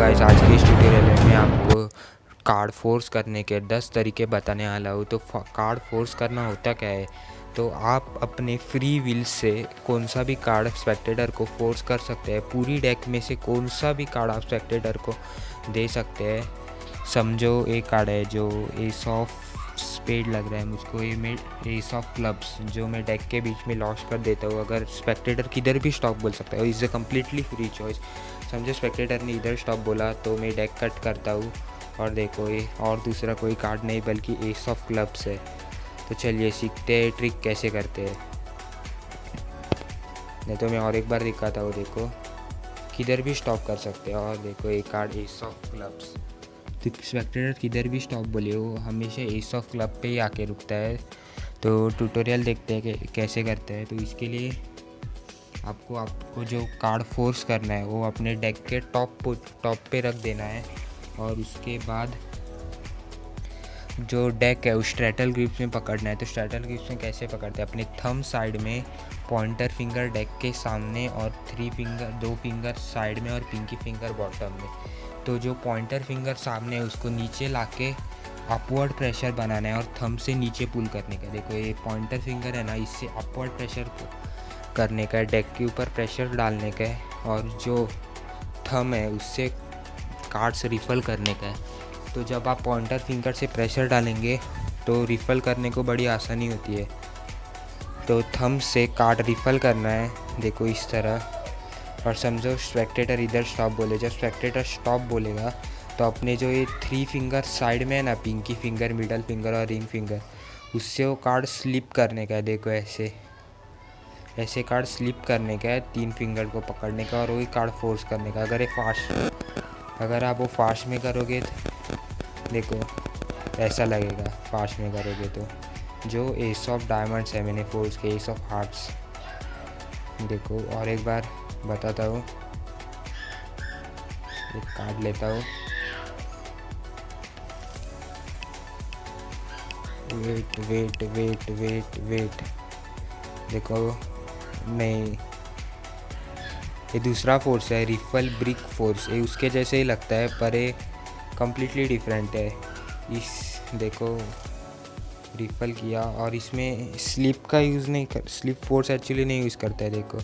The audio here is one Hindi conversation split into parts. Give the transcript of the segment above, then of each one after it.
गाइस, आज के इस ट्यूटोरियल में मैं आपको कार्ड फोर्स करने के 10 तरीके बताने वाला हूँ। तो कार्ड फोर्स करना होता क्या है? तो आप अपने फ्री विल से कौन सा भी कार्ड स्पेक्टेटर को फोर्स कर सकते हैं। पूरी डेक में से कौन सा भी कार्ड आप स्पेक्टेटर को दे सकते हैं। समझो एक कार्ड है जो एस ऑफ स्पेड लग रहा है मुझको, ये मैं एस ऑफ क्लब्स जो मैं डेक के बीच में लॉन्च कर देता हूँ। अगर स्पेक्टेटर किधर भी स्टॉप बोल सकता है, is a completely free choice. समझो स्पेक्टेटर ने इधर स्टॉप बोला तो मैं डेक कट करता हूँ और देखो ये और दूसरा कोई कार्ड नहीं बल्कि एस ऑफ क्लब्स है। तो चलिए सीखते हैं ट्रिक कैसे करते हैं। नहीं तो मैं और एक बार दिखाता हूँ, देखो किधर भी स्टॉप कर सकते हैं। और देखो एक कार्ड एस ऑफ क्लब्स, तो स्पेक्टेटर किधर भी स्टॉप बोले वो हमेशा एस ऑफ क्लब पे ही आके रुकता है। तो ट्यूटोरियल देखते हैं कि कैसे करते हैं। तो इसके लिए आपको जो कार्ड फोर्स करना है वो अपने डेक के टॉप पे रख देना है। और उसके बाद जो डेक है उस स्ट्रेटल ग्रिप्स में पकड़ना है। तो स्ट्रेटल ग्रिप्स में कैसे पकड़ते हैं? अपने थंब साइड में, पॉइंटर फिंगर डेक के सामने और 2 फिंगर साइड में और पिंकी फिंगर बॉटम में। तो जो पॉइंटर फिंगर सामने है उसको नीचे लाके अपवर्ड प्रेशर बनाना है और थंब से नीचे पुल करने का। देखो ये पॉइंटर फिंगर है ना, इससे अपवर्ड प्रेशर करने का है, डेक के ऊपर प्रेशर डालने का है। और जो थंब है उससे कार्ड्स रिफल करने का है। तो जब आप पॉइंटर फिंगर से प्रेशर डालेंगे तो रिफल करने को बड़ी आसानी होती है। तो थंब से कार्ड रिफल करना है, देखो इस तरह। और समझो स्पेक्टेटर इधर स्टॉप बोले, जब स्पेक्टेटर स्टॉप बोलेगा तो अपने जो ये 3 फिंगर साइड में है ना, पिंकी फिंगर, मिडल फिंगर और रिंग फिंगर, उससे वो कार्ड स्लिप करने का है। देखो ऐसे कार्ड स्लिप करने का है, 3 फिंगर को पकड़ने का और वही कार्ड फोर्स करने का। अगर आप वो फास्ट में करोगे तो देखो ऐसा लगेगा, फास्ट में करोगे तो। जो एस ऑफ डायमंड्स है मैंने फोर्स के एस ऑफ हार्ट्स, देखो और एक बार बताता हूँ। एक कार्ड लेता हूँ, वेट, देखो नहीं, ये दूसरा फोर्स है, रिफल ब्रिक फोर्स। ये उसके जैसे ही लगता है पर ये कम्प्लीटली डिफरेंट है। देखो रिफल किया और इसमें स्लिप का यूज़ नहीं कर, स्लिप फोर्स एक्चुअली नहीं यूज़ करता है। देखो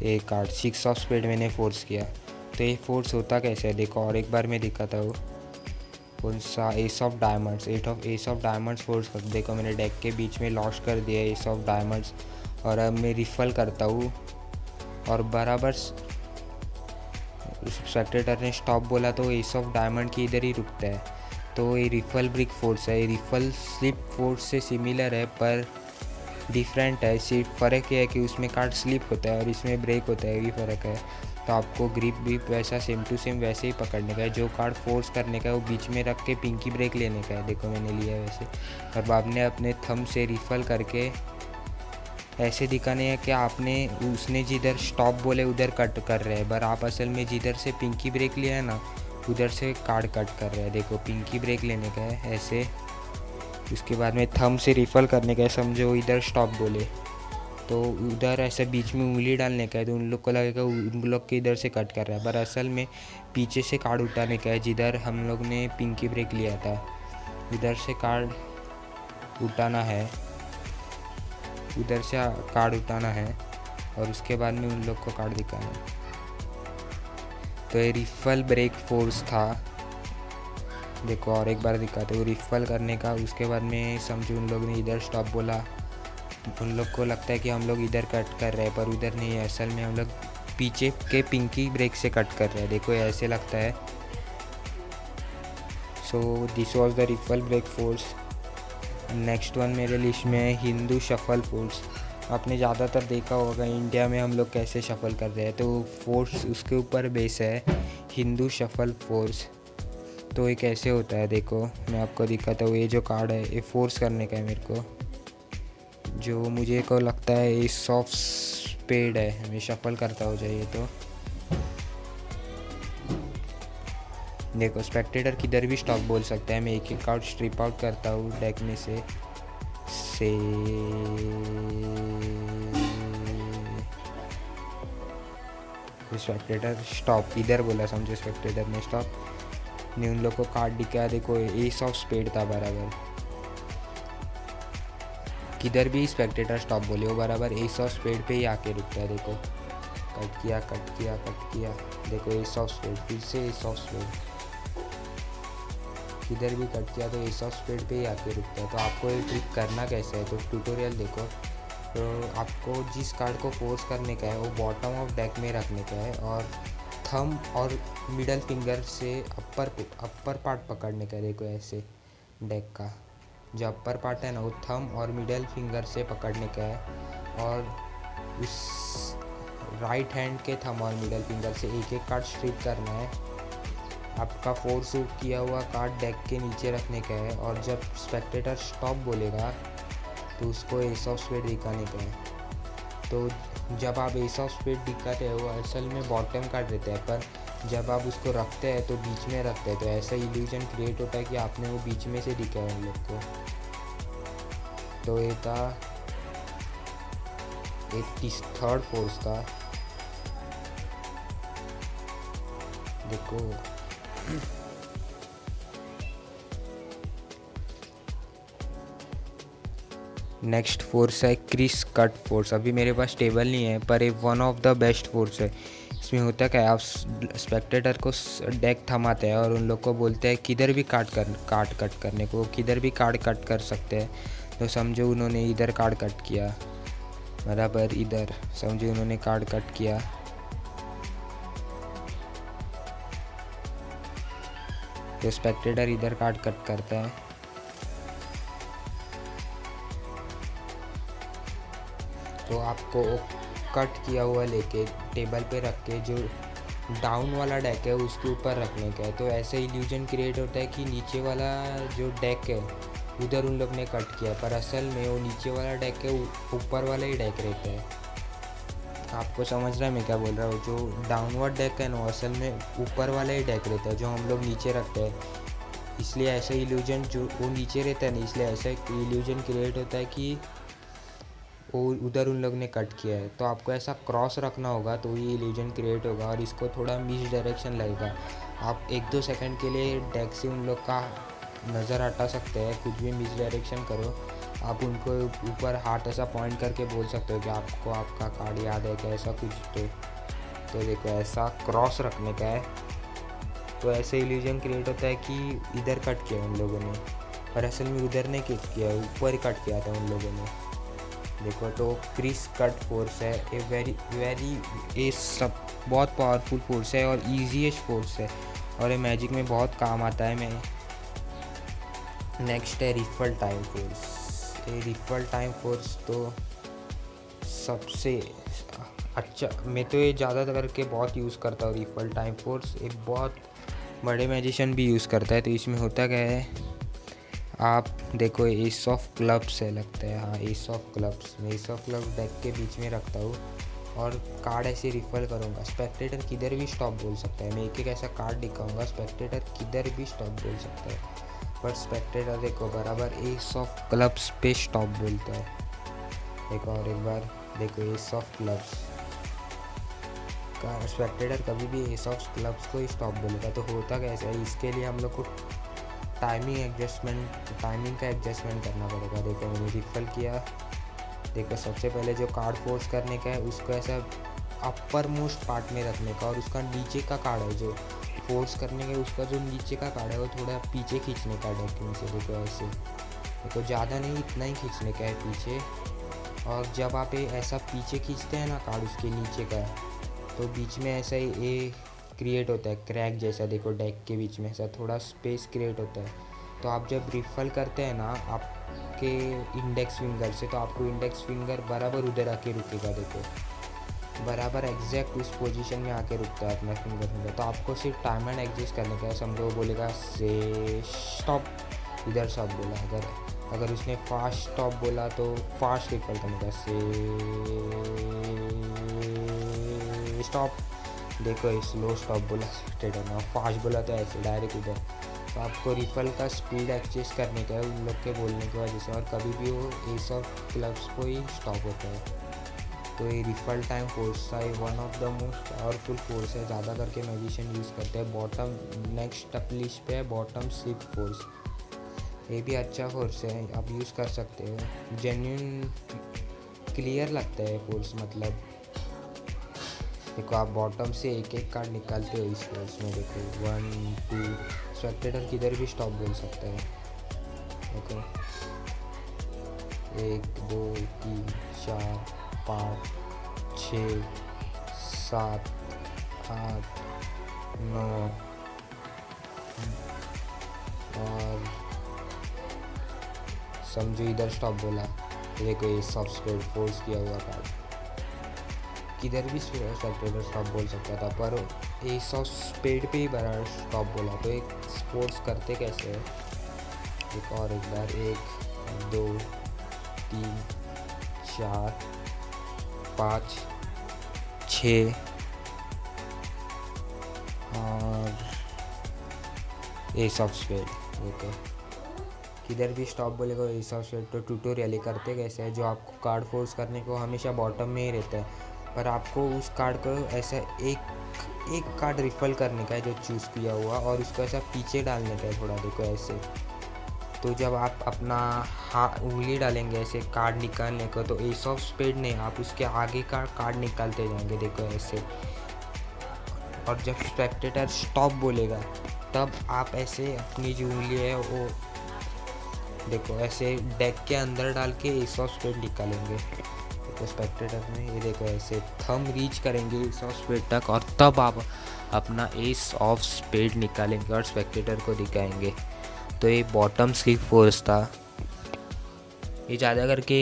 एक कार्ड 6 ऑफ स्पेड मैंने फोर्स किया, तो ये फोर्स होता कैसे है देखो और एक बार मैं दिखाता हूँ। कौन सा? S of diamonds, S of diamonds force कर। देखो मैंने डेक के बीच में लॉन्च कर दिया एस ऑफ डायमंड्स और अब मैं रिफल करता हूँ और बराबर स्पेक्टेटर ने स्टॉप बोला तो एस ऑफ डायमंड की इधर ही रुकता है। तो ये रिफल ब्रिक फोर्स है। ये रिफल स्लिप फोर्स से सिमिलर है पर डिफरेंट है। सिर्फ फ़र्क ये है कि उसमें कार्ड स्लिप होता है और इसमें ब्रेक होता है, यही फ़र्क है। तो आपको ग्रिप भी वैसा सेम टू सेम वैसे ही पकड़ने का है। जो कार्ड फोर्स करने का है वो बीच में रख के पिंकी ब्रेक लेने का है। देखो मैंने लिया है वैसे, और आपने अपने थंब से रिफल करके ऐसे दिखाने है कि आपने उसने जिधर स्टॉप बोले उधर कट कर रहे हैं, पर आप असल में जिधर से पिंकी ब्रेक लिया है ना उधर से कार्ड कट कर रहे हैं। देखो पिंकी ब्रेक लेने का है ऐसे, उसके बाद में थंब से रिफल करने का है। समझो इधर स्टॉप बोले तो उधर ऐसे बीच में उंगली डालने का है, तो उन लोग को लगेगा उन लोग के इधर से कट कर रहा है, पर असल में पीछे से कार्ड उठाने का है। जिधर हम लोग ने पिंकी ब्रेक लिया था उधर से कार्ड उठाना है, उधर से कार्ड उठाना है और उसके बाद में उन लोग को कार्ड दिखाना है। तो ये रिफल ब्रेक फोर्स था। देखो और एक बार दिखाते हो रिफल करने का। उसके बाद में समझो उन लोग ने इधर स्टॉप बोला, उन लोग को लगता है कि हम लोग इधर कट कर रहे हैं पर उधर नहीं है, असल में हम लोग पीछे के पिंकी ब्रेक से कट कर रहे हैं। देखो ऐसे लगता है। So this was the rifle break force. Next one मेरे लिस्ट में है हिंदू शफल फोर्स। आपने ज़्यादातर देखा होगा इंडिया में हम लोग कैसे शफल कर रहे हैं, तो फोर्स उसके ऊपर बेस है हिंदू शफल फोर्स। तो ये कैसे होता है देखो मैं आपको दिखाता हूँ। ये जो कार्ड है ये फोर्स करने का है मेरे को, जो मुझे को लगता है ये सॉफ्ट स्पेड है, मैं शफल करता हो जाइए। तो देखो स्पेक्टेटर किधर भी स्टॉप बोल सकता है। मैं एक एक कार्ड स्ट्रिप आउट करता हूँ डेक में से स्पेक्टेटर स्टॉप, इधर बोला समझो स्पेक्टेटर ने स्टॉप, ने उन लोग को कार्ड दिखाया, देखो एस ऑफ स्पेड था बराबर, किधर भी स्पेक्टेटर स्टॉप बोले वो बराबर एस ऑफ स्पेड पे ही आके रुकता है। देखो कट किया कट किया कट किया, देखो एस ऑफ स्पेड, फिर से एस ऑफ स्पेड, किधर भी कट किया तो एस ऑफ स्पेड पे ही आके रुकता है। तो आपको ये ट्रिक करना कैसे है, तो ट्यूटोरियल देखो। तो आपको जिस कार्ड को फोर्स करने का है वो बॉटम ऑफ डेक में रखने का है और थंब और मिडल फिंगर से अपर पार्ट पकड़ने का है। देखो ऐसे डेक का जो अपर पार्ट है ना वो थंब और मिडल फिंगर से पकड़ने का है और उस राइट हैंड के थंब और मिडल फिंगर से एक एक कार्ड स्ट्रिप करना है। आपका फोर्स किया हुआ कार्ड डेक के नीचे रखने का है और जब स्पेक्टेटर स्टॉप बोलेगा तो उसको एस ऑफ स्पेड दिखाने का है। तो जब आप एस ऑफ स्पेड दिखाते हो वो असल में बॉटम कार्ड रहता है, पर जब आप उसको रखते हैं तो बीच में रखते हैं, तो ऐसा इल्यूजन क्रिएट होता है कि आपने वो बीच में से दिखा है उन लोग को। तो ये था एक थर्ड फोर्स था, देखो नेक्स्ट फोर्स है क्रिस कट फोर्स। अभी मेरे पास टेबल नहीं है पर ये one of the best force है। इसमें होता क्या है, आप स्पेक्टेटर को डेक थमाते हैं और उन लोग को बोलते हैं किधर भी कार्ड कट करने को, किधर भी कार्ड कट कर सकते हैं। तो समझो उन्होंने इधर कार्ड कट किया बराबर, इधर समझो उन्होंने कार्ड कट किया, तो स्पेक्टेटर इधर कार्ड कट करता है। तो आपको कट किया हुआ लेके टेबल पे रख के जो डाउन वाला डेक है उसके ऊपर रखने का है। तो ऐसे इल्यूजन क्रिएट होता है कि नीचे वाला जो डेक है उधर उन लोग ने कट किया, पर असल में वो नीचे वाला डेक है ऊपर वाला ही डेक रहता है। आपको समझ रहा है मैं क्या बोल रहा हूँ, जो डाउनवर्ड डेक है ना असल में ऊपर वाला ही डेक रहता है जो हम लोग नीचे रखते हैं। इसलिए ऐसा इल्यूजन जो वो नीचे रहता है ना, इसलिए ऐसा इल्यूजन क्रिएट होता है कि वो उधर उन लोग ने कट किया है। तो आपको ऐसा क्रॉस रखना होगा तो ये इल्यूजन क्रिएट होगा और इसको थोड़ा मिस डायरेक्शन लगेगा। आप 1-2 सेकंड के लिए डेक से उन लोग का नज़र हटा सकते हैं, कुछ भी मिस डायरेक्शन करो आप उनको ऊपर हाथ ऐसा पॉइंट करके बोल सकते हो कि आपको आपका कार्ड याद है क्या, ऐसा कुछ। तो देखो ऐसा क्रॉस रखने का है। तो ऐसे इल्यूजन क्रिएट होता है कि इधर कट किया उन लोगों ने, पर असल में उधर नहीं कट किया, ऊपर ही कट किया था उन लोगों ने। देखो तो क्रिस कट फोर्स है, ये सब बहुत पावरफुल फोर्स है और ईजीएस्ट फोर्स है और ये मैजिक में बहुत काम आता है। मैं नेक्स्ट है रिफल टाइम फोर्स। ये रिफल टाइम फोर्स तो सबसे अच्छा, मैं तो ये ज़्यादा करके बहुत यूज़ करता हूँ रिफल टाइम फोर्स। एक बहुत बड़े मैजिशियन भी यूज़ करता है। तो इसमें होता क्या है, आप देखो एस ऑफ क्लब्स है लगता है, हाँ एस ऑफ क्लब्स। मैं एस ऑफ क्लब्स डेक के बीच में रखता हूँ और कार्ड ऐसे रिफल करूँगा। स्पेक्टेटर किधर भी स्टॉप बोल सकता है, मैं एक एक ऐसा कार्ड दिखाऊंगा, स्पेक्टेटर किधर भी स्टॉप बोल सकता है, पर स्पेक्टेटर देखो बराबर एस ऑफ क्लब्स पे स्टॉप बोलता है। देखो और एक बार देखो एस ऑफ क्लब्स का स्पेक्टेटर कभी भी एस ऑफ क्लब्स को ही स्टॉप बोलेगा। तो होता कैसा है, इसके लिए हम लोग को टाइमिंग का एडजस्टमेंट करना पड़ेगा। देखो मैंने रिफल किया, देखो सबसे पहले जो कार्ड फोर्स करने का है उसको ऐसा अपर मोस्ट पार्ट में रखने का और उसका नीचे का कार्ड है जो फोर्स करने का, उसका जो नीचे का कार्ड है वो थोड़ा पीछे खींचने का डेक में से। देखो ऐसे, देखो ज़्यादा नहीं इतना ही खींचने का है पीछे। और जब आप ये ऐसा पीछे खींचते हैं ना कार्ड उसके नीचे का, तो बीच में ऐसा ही ये क्रिएट होता है क्रैक जैसा। देखो डेक के बीच में ऐसा थोड़ा स्पेस क्रिएट होता है। तो आप जब रिफल करते हैं ना आपके इंडेक्स फिंगर से, तो आपको इंडेक्स फिंगर बराबर उधर आके रुकेगा। देखो बराबर एग्जैक्ट उस पोजीशन में आके रुकता है अपना फिंगर। तो आपको सिर्फ टाइम एंड एडजस्ट करने का है। समझो बोलेगा से स्टॉप, इधर स्टॉप बोला, अगर उसने फास्ट स्टॉप बोला तो फास्ट रिफल करने का, से स्टॉप। देखो स्लो स्टॉप बोला स्टेटर, फास्ट बोला तो ऐसे डायरेक्ट उधर। तो आपको रिफल का स्पीड एडजस्ट करने का है उन लोग के बोलने की वजह से, और कभी भी वो एस ऑफ क्लब्स को ही स्टॉप होता है। तो ये रिफल टाइम फोर्स था, ये one of the most powerful force है, ज़्यादा करके मैजिशियन यूज़ करते हैं। बॉटम नेक्स्ट टप लिस्ट पे है बॉटम स्लिप फोर्स, ये भी अच्छा फोर्स है, आप यूज़ कर सकते हो। जेन्युइन क्लियर लगता है फोर्स, मतलब देखो आप बॉटम से एक एक कार्ड निकालते हो इस फोर्स में। देखो 1 2, स्पेक्टेटर किधर भी स्टॉप बोल सकता है। देखो 1 2 3 4 5 6 7 8 9 और समझो इधर स्टॉप बोला, देखो ये सब स्पेड फोर्स किया हुआ कार्ड, किधर भी स्पेक्टेटर स्टॉप बोल सकता था, पर एस ऑफ स्पेड पे ही बड़ा स्टॉप बोला। तो एक स्पोर्ट्स करते कैसे है, एक और एक बार 1 2 3 4 5 6 और एस ऑफ स्पेड। ओके, किधर भी स्टॉप बोलेगा एस ऑफ स्पेड। तो ट्यूटोरियल ही करते कैसे है, जो आपको कार्ड फोर्स करने को हमेशा बॉटम में ही रहता है, पर आपको उस कार्ड को ऐसा एक कार्ड रिफल करने का है जो चूज़ किया हुआ, और उसको ऐसा पीछे डालने का है थोड़ा, देखो ऐसे। तो जब आप अपना उंगली डालेंगे ऐसे कार्ड निकालने को, तो एस ऑफ स्पेड नहीं, आप उसके आगे का कार्ड निकालते जाएंगे, देखो ऐसे। और जब स्पेक्टेटर स्टॉप बोलेगा तब आप ऐसे अपनी जो उंगली है वो देखो ऐसे डेक के अंदर डाल के एस ऑफ स्पेड निकालेंगे। तो स्पेक्टेटर में ये देखो ऐसे थंब रीच करेंगे एस ऑफ स्पेड तक, और तब आप अपना एस ऑफ स्पेड निकालेंगे और स्पेक्टेटर को दिखाएंगे। तो ये बॉटम स्लिप फोर्स था। ये ज़्यादा करके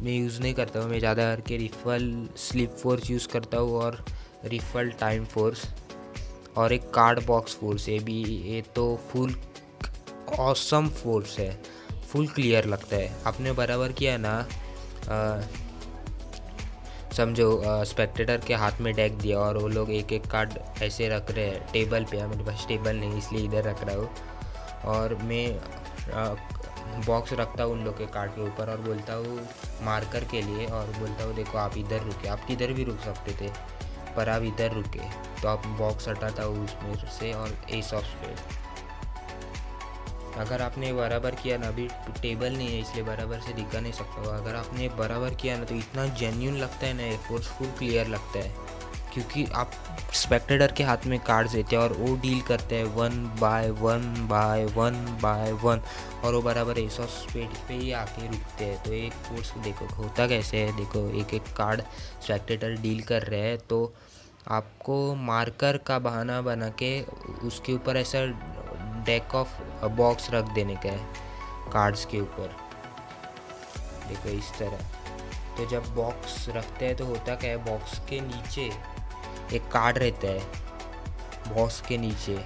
मैं यूज़ नहीं करता हूँ, मैं ज़्यादा करके रिफल स्लिप फोर्स यूज़ करता हूँ और रिफल टाइम फोर्स और एक कार्ड बॉक्स फोर्स। ये तो फुल ऑसम फोर्स है, फुल क्लियर लगता है। आपने बराबर किया ना, समझो स्पेक्टेटर के हाथ में डेक दिया और वो लोग एक एक कार्ड ऐसे रख रहे हैं टेबल पे, मेरे पास टेबल नहीं इसलिए इधर रख रहा हूँ, और मैं बॉक्स रखता हूँ उन लोग के कार्ड के ऊपर और बोलता हूँ मार्कर के लिए, और बोलता हूँ देखो आप इधर रुके, आप किधर भी रुक सकते थे पर आप इधर रुके, तो आप बॉक्स हटाता हूँ उसमें से और एस ऑफ स्पेड। अगर आपने बराबर किया ना, अभी टेबल नहीं है इसलिए बराबर से दिखा नहीं सकता हूँ, अगर आपने बराबर किया ना तो इतना जेन्यून लगता है ना, ये फोर्सफुल क्लियर लगता है, क्योंकि आप स्पेक्टेटर के हाथ में कार्ड्स देते हैं और वो डील करते हैं 1 बाय 1 और वो बराबर एस ऑफ स्पेड पे ही आके रुकते हैं। तो एक फोर्स देखो होता कैसे है, देखो एक एक कार्ड स्पेक्टेटर डील कर रहे हैं, तो आपको मार्कर का बहाना बना के उसके ऊपर ऐसा डेक ऑफ बॉक्स रख देने का है कार्ड्स के ऊपर, देखो इस तरह। तो जब बॉक्स रखते हैं तो होता क्या है, बॉक्स के नीचे एक कार्ड रहता है बॉक्स के नीचे,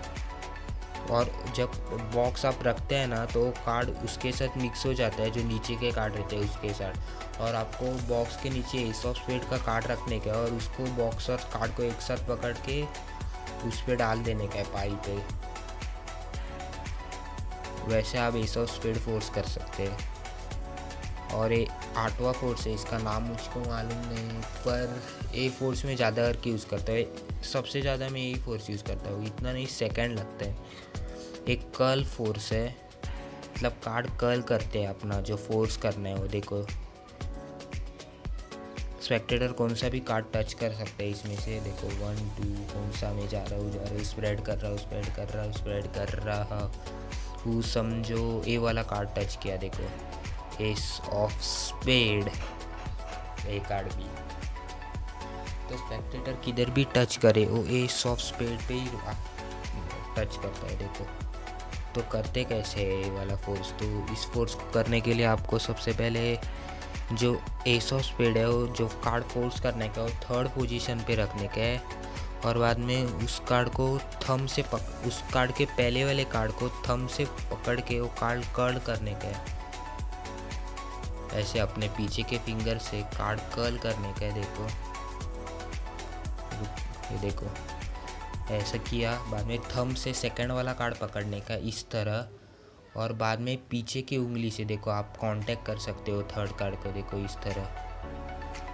और जब बॉक्स आप रखते हैं ना तो कार्ड उसके साथ मिक्स हो जाता है, जो नीचे के कार्ड रहते हैं उसके साथ, और आपको बॉक्स के नीचे एस ऑफ स्पेड का कार्ड रखने का है और उसको बॉक्स और कार्ड को एक साथ पकड़ के उस पर डाल देने का है पाई पे। वैसे आप एस ऑफ स्पेड फोर्स कर सकते हैं। और ये 8वां फोर्स है, इसका नाम मुझको मालूम नहीं, पर ए फोर्स में ज़्यादा करके यूज़ करता है, सबसे ज़्यादा मैं यही फोर्स यूज़ करता हूँ, इतना नहीं सेकंड लगता है। एक कर्ल फोर्स है, मतलब कार्ड कर्ल करते हैं अपना जो फोर्स करना है वो, देखो स्पेक्टेटर कौन सा भी कार्ड टच कर सकता है इसमें से, देखो 1 2 कौन सा मैं जा रहा हूँ स्प्रेड कर रहा हूँ, समझो ए वाला कार्ड टच किया, देखो ace of spade, A card भी, तो स्पेक्टेटर किधर भी टच करे वो एस ऑफ स्पेड पे ही टच करता है, देखो। तो करते कैसे है ये वाला फोर्स, तो इस फोर्स को करने के लिए आपको सबसे पहले जो एस ऑफ स्पेड है वो जो कार्ड फोर्स करने का वो 3rd पोजीशन पे रखने का है, और बाद में उस कार्ड को थंब से उस कार्ड के पहले वाले कार्ड को थंब से पकड़ के वो कार्ड कर्ल करने का है, ऐसे अपने पीछे के फिंगर से कार्ड कर्ल करने का है, देखो ये देखो ऐसा किया। बाद में थंब से सेकंड वाला कार्ड पकड़ने का इस तरह, और बाद में पीछे की उंगली से देखो आप कांटेक्ट कर सकते हो 3rd कार्ड को, देखो इस तरह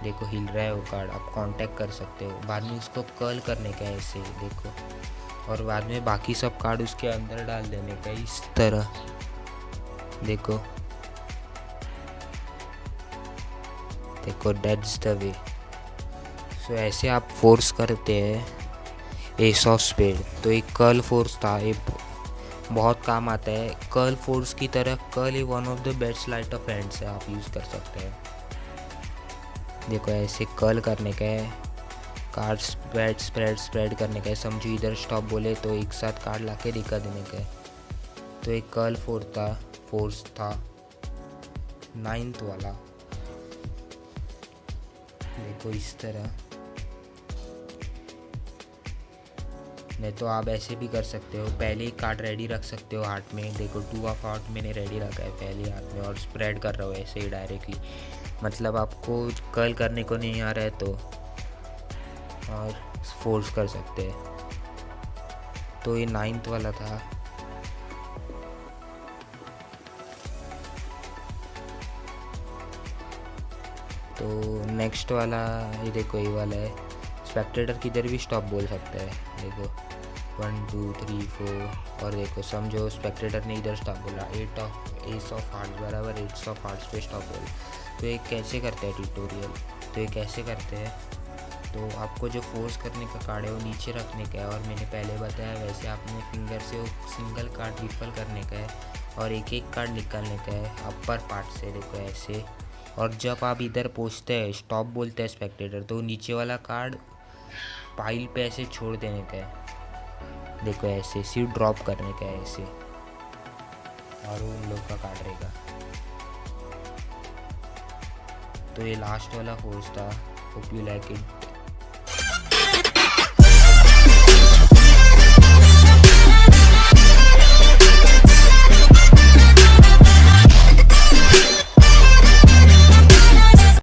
देखो हिल रहा है वो कार्ड, आप कांटेक्ट कर सकते हो। बाद में उसको कर्ल करने का है ऐसे देखो, और बाद में बाकी सब कार्ड उसके अंदर डाल देने का इस तरह देखो। देखो दैट्स द वे। सो ऐसे आप फोर्स करते हैं एस ऑफ स्पेड। तो एक कर्ल फोर्स था, एक बहुत काम आता है कर्ल फोर्स की तरह। Curl he one of the best slight of hands है, आप यूज़ कर सकते हैं। देखो ऐसे कर्ल करने का है, कार्ड स्प्रेड स्प्रेड स्प्रेड करने का है। समझो इधर स्टॉप बोले तो एक साथ कार्ड लाके दिखा देने का है। तो एक कर्ल फोर्स था 9th वाला, देखो इस तरह। नहीं तो आप ऐसे भी कर सकते हो, पहले ही कार्ड रेडी रख सकते हो हाथ में। देखो 2 ऑफ हार्ट मैंने रेडी रखा है पहले हाथ में, और स्प्रेड कर रहा हूँ ऐसे ही डायरेक्टली। मतलब आपको कर्ल करने को नहीं आ रहा है तो और फोर्स कर सकते हैं। तो ये 9th वाला था। तो नेक्स्ट वाला ये देखो, ये वाला है स्पेक्टेटर, किधर भी स्टॉप बोल सकता है। देखो 1 2 3 4, और देखो समझो स्पेक्टेटर ने इधर स्टॉप बोला, एस ऑफ हार्ट्स बराबर 8 ऑफ हार्ट्स पे स्टॉप बोला। तो ये कैसे करते हैं ट्यूटोरियल, तो ये कैसे करते हैं, तो आपको जो फोर्स करने का कार्ड है वो नीचे रखने का है, और मैंने पहले बताया वैसे आपने फिंगर से वो सिंगल कार्ड रिफल करने का है और एक एक कार्ड निकालने का है अपर पार्ट से। देखो ऐसे, और जब आप इधर पहुँचते हैं स्टॉप बोलते हैं स्पेक्टेटर, तो नीचे वाला कार्ड पाइल पे ऐसे छोड़ देने का है। देखो ऐसे सिर्फ ड्रॉप करने का है ऐसे, और वो उन लोग का कार्ड रहेगा। तो ये लास्ट वाला फोर्स था, होप यू लाइक इट।